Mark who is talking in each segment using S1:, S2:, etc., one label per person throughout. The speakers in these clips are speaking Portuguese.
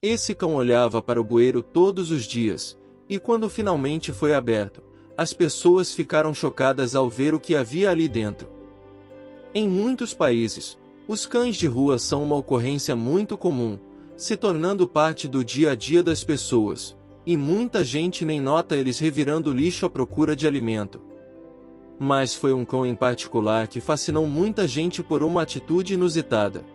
S1: Esse cão olhava para o bueiro todos os dias, e quando finalmente foi aberto, as pessoas ficaram chocadas ao ver o que havia ali dentro. Em muitos países, os cães de rua são uma ocorrência muito comum, se tornando parte do dia a dia das pessoas, e muita gente nem nota eles revirando lixo à procura de alimento. Mas foi um cão em particular que fascinou muita gente por uma atitude inusitada.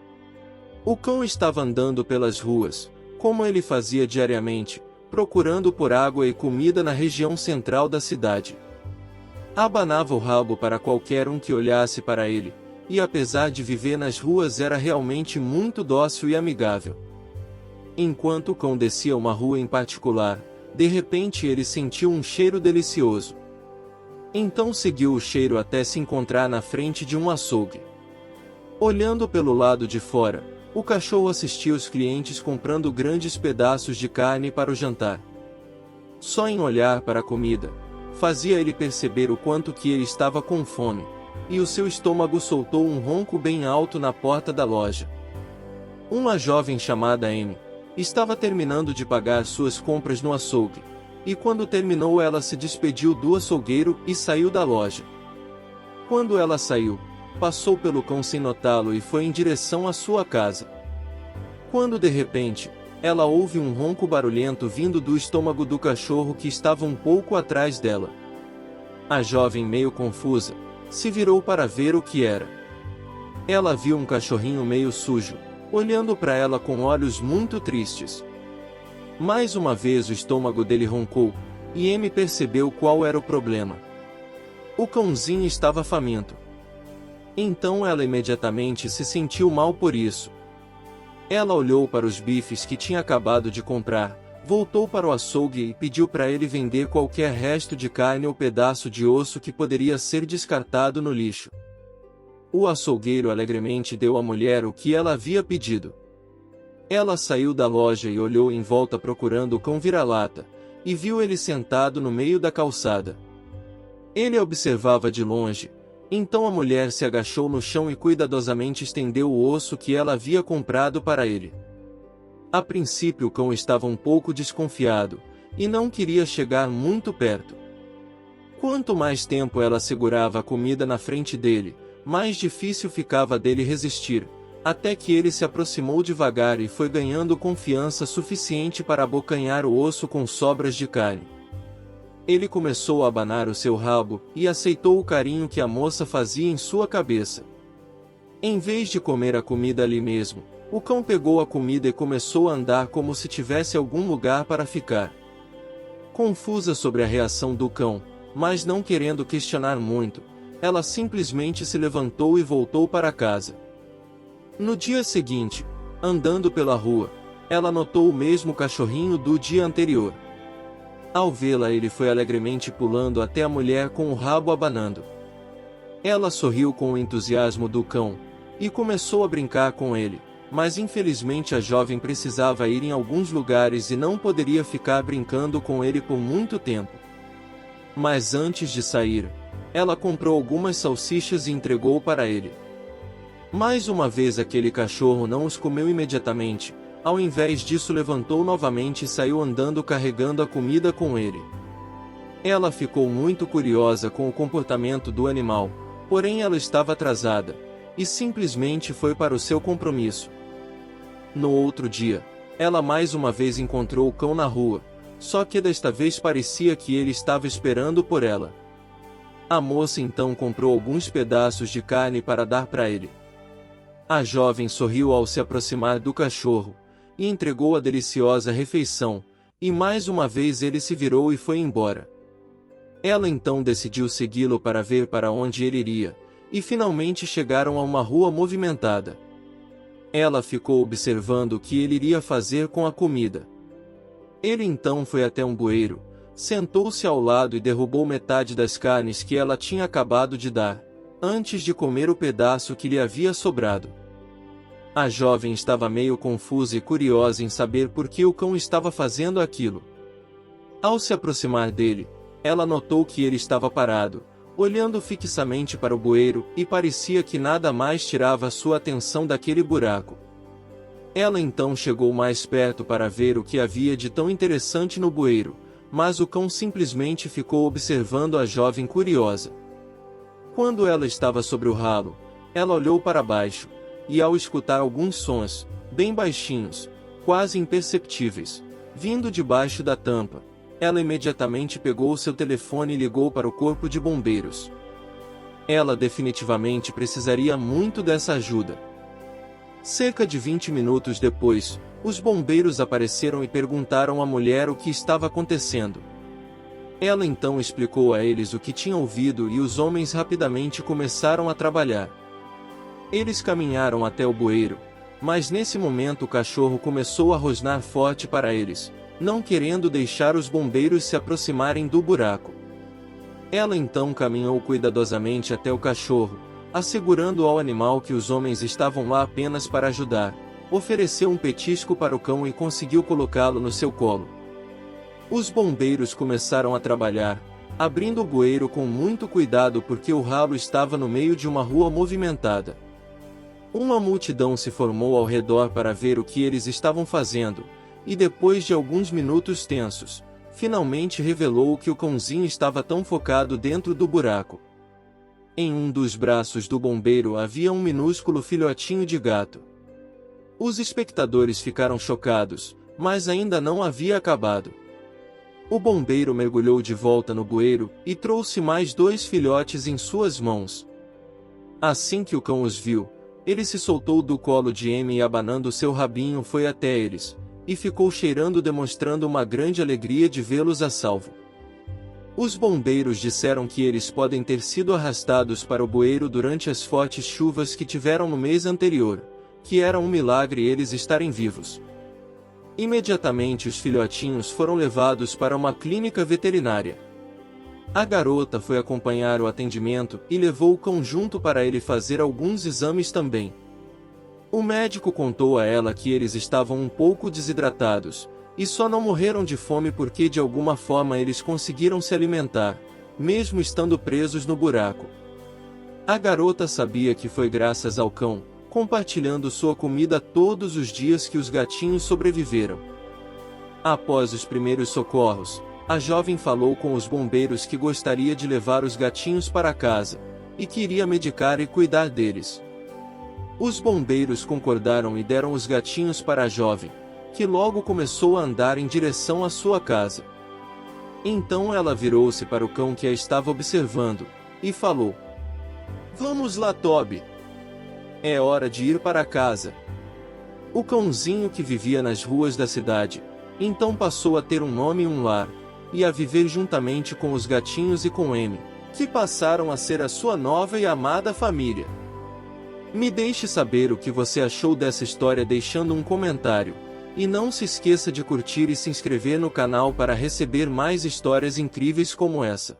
S1: O cão estava andando pelas ruas, como ele fazia diariamente, procurando por água e comida na região central da cidade. Abanava o rabo para qualquer um que olhasse para ele, e apesar de viver nas ruas era realmente muito dócil e amigável. Enquanto o cão descia uma rua em particular, de repente ele sentiu um cheiro delicioso. Então seguiu o cheiro até se encontrar na frente de um açougue. Olhando pelo lado de fora, o cachorro assistia os clientes comprando grandes pedaços de carne para o jantar. Só em olhar para a comida, fazia ele perceber o quanto que ele estava com fome, e o seu estômago soltou um ronco bem alto na porta da loja. Uma jovem chamada Amy estava terminando de pagar suas compras no açougue, e quando terminou ela se despediu do açougueiro e saiu da loja. Quando ela saiu, passou pelo cão sem notá-lo e foi em direção à sua casa. Quando de repente, ela ouve um ronco barulhento vindo do estômago do cachorro que estava um pouco atrás dela. A jovem, meio confusa, se virou para ver o que era. Ela viu um cachorrinho meio sujo, olhando para ela com olhos muito tristes. Mais uma vez o estômago dele roncou, e Amy percebeu qual era o problema. O cãozinho estava faminto. Então ela imediatamente se sentiu mal por isso. Ela olhou para os bifes que tinha acabado de comprar, voltou para o açougue e pediu para ele vender qualquer resto de carne ou pedaço de osso que poderia ser descartado no lixo. O açougueiro alegremente deu à mulher o que ela havia pedido. Ela saiu da loja e olhou em volta procurando o cão vira-lata, e viu ele sentado no meio da calçada. Ele observava de longe, então a mulher se agachou no chão e cuidadosamente estendeu o osso que ela havia comprado para ele. A princípio o cão estava um pouco desconfiado, e não queria chegar muito perto. Quanto mais tempo ela segurava a comida na frente dele, mais difícil ficava dele resistir, até que ele se aproximou devagar e foi ganhando confiança suficiente para abocanhar o osso com sobras de carne. Ele começou a abanar o seu rabo, e aceitou o carinho que a moça fazia em sua cabeça. Em vez de comer a comida ali mesmo, o cão pegou a comida e começou a andar como se tivesse algum lugar para ficar. Confusa sobre a reação do cão, mas não querendo questionar muito, ela simplesmente se levantou e voltou para casa. No dia seguinte, andando pela rua, ela notou o mesmo cachorrinho do dia anterior. Ao vê-la, ele foi alegremente pulando até a mulher com o rabo abanando. Ela sorriu com o entusiasmo do cão, e começou a brincar com ele, mas infelizmente a jovem precisava ir em alguns lugares e não poderia ficar brincando com ele por muito tempo. Mas antes de sair, ela comprou algumas salsichas e entregou para ele. Mais uma vez aquele cachorro não os comeu imediatamente, ao invés disso levantou novamente e saiu andando carregando a comida com ele. Ela ficou muito curiosa com o comportamento do animal, porém ela estava atrasada, e simplesmente foi para o seu compromisso. No outro dia, ela mais uma vez encontrou o cão na rua, só que desta vez parecia que ele estava esperando por ela. A moça então comprou alguns pedaços de carne para dar para ele. A jovem sorriu ao se aproximar do cachorro, e entregou a deliciosa refeição, e mais uma vez ele se virou e foi embora. Ela então decidiu segui-lo para ver para onde ele iria, e finalmente chegaram a uma rua movimentada. Ela ficou observando o que ele iria fazer com a comida. Ele então foi até um bueiro, sentou-se ao lado e derrubou metade das carnes que ela tinha acabado de dar, antes de comer o pedaço que lhe havia sobrado. A jovem estava meio confusa e curiosa em saber por que o cão estava fazendo aquilo. Ao se aproximar dele, ela notou que ele estava parado, olhando fixamente para o bueiro, e parecia que nada mais tirava sua atenção daquele buraco. Ela então chegou mais perto para ver o que havia de tão interessante no bueiro, mas o cão simplesmente ficou observando a jovem curiosa. Quando ela estava sobre o ralo, ela olhou para baixo, e ao escutar alguns sons, bem baixinhos, quase imperceptíveis, vindo debaixo da tampa, ela imediatamente pegou seu telefone e ligou para o corpo de bombeiros. Ela definitivamente precisaria muito dessa ajuda. Cerca de 20 minutos depois, os bombeiros apareceram e perguntaram à mulher o que estava acontecendo. Ela então explicou a eles o que tinha ouvido e os homens rapidamente começaram a trabalhar. Eles caminharam até o bueiro, mas nesse momento o cachorro começou a rosnar forte para eles, não querendo deixar os bombeiros se aproximarem do buraco. Ela então caminhou cuidadosamente até o cachorro, assegurando ao animal que os homens estavam lá apenas para ajudar, ofereceu um petisco para o cão e conseguiu colocá-lo no seu colo. Os bombeiros começaram a trabalhar, abrindo o bueiro com muito cuidado porque o ralo estava no meio de uma rua movimentada. Uma multidão se formou ao redor para ver o que eles estavam fazendo, e depois de alguns minutos tensos, finalmente revelou que o cãozinho estava tão focado dentro do buraco. Em um dos braços do bombeiro havia um minúsculo filhotinho de gato. Os espectadores ficaram chocados, mas ainda não havia acabado. O bombeiro mergulhou de volta no bueiro e trouxe mais 2 filhotes em suas mãos. Assim que o cão os viu, ele se soltou do colo de Amy e abanando seu rabinho foi até eles, e ficou cheirando demonstrando uma grande alegria de vê-los a salvo. Os bombeiros disseram que eles podem ter sido arrastados para o bueiro durante as fortes chuvas que tiveram no mês anterior, que era um milagre eles estarem vivos. Imediatamente os filhotinhos foram levados para uma clínica veterinária. A garota foi acompanhar o atendimento e levou o cão junto para ele fazer alguns exames também. O médico contou a ela que eles estavam um pouco desidratados, e só não morreram de fome porque de alguma forma eles conseguiram se alimentar, mesmo estando presos no buraco. A garota sabia que foi graças ao cão, compartilhando sua comida todos os dias que os gatinhos sobreviveram. Após os primeiros socorros, a jovem falou com os bombeiros que gostaria de levar os gatinhos para casa, e queria medicar e cuidar deles. Os bombeiros concordaram e deram os gatinhos para a jovem, que logo começou a andar em direção à sua casa. Então ela virou-se para o cão que a estava observando, e falou: "Vamos lá, Toby. É hora de ir para casa." O cãozinho que vivia nas ruas da cidade, então passou a ter um nome e um lar, e a viver juntamente com os gatinhos e com Amy, que passaram a ser a sua nova e amada família. Me deixe saber o que você achou dessa história deixando um comentário. E não se esqueça de curtir e se inscrever no canal para receber mais histórias incríveis como essa.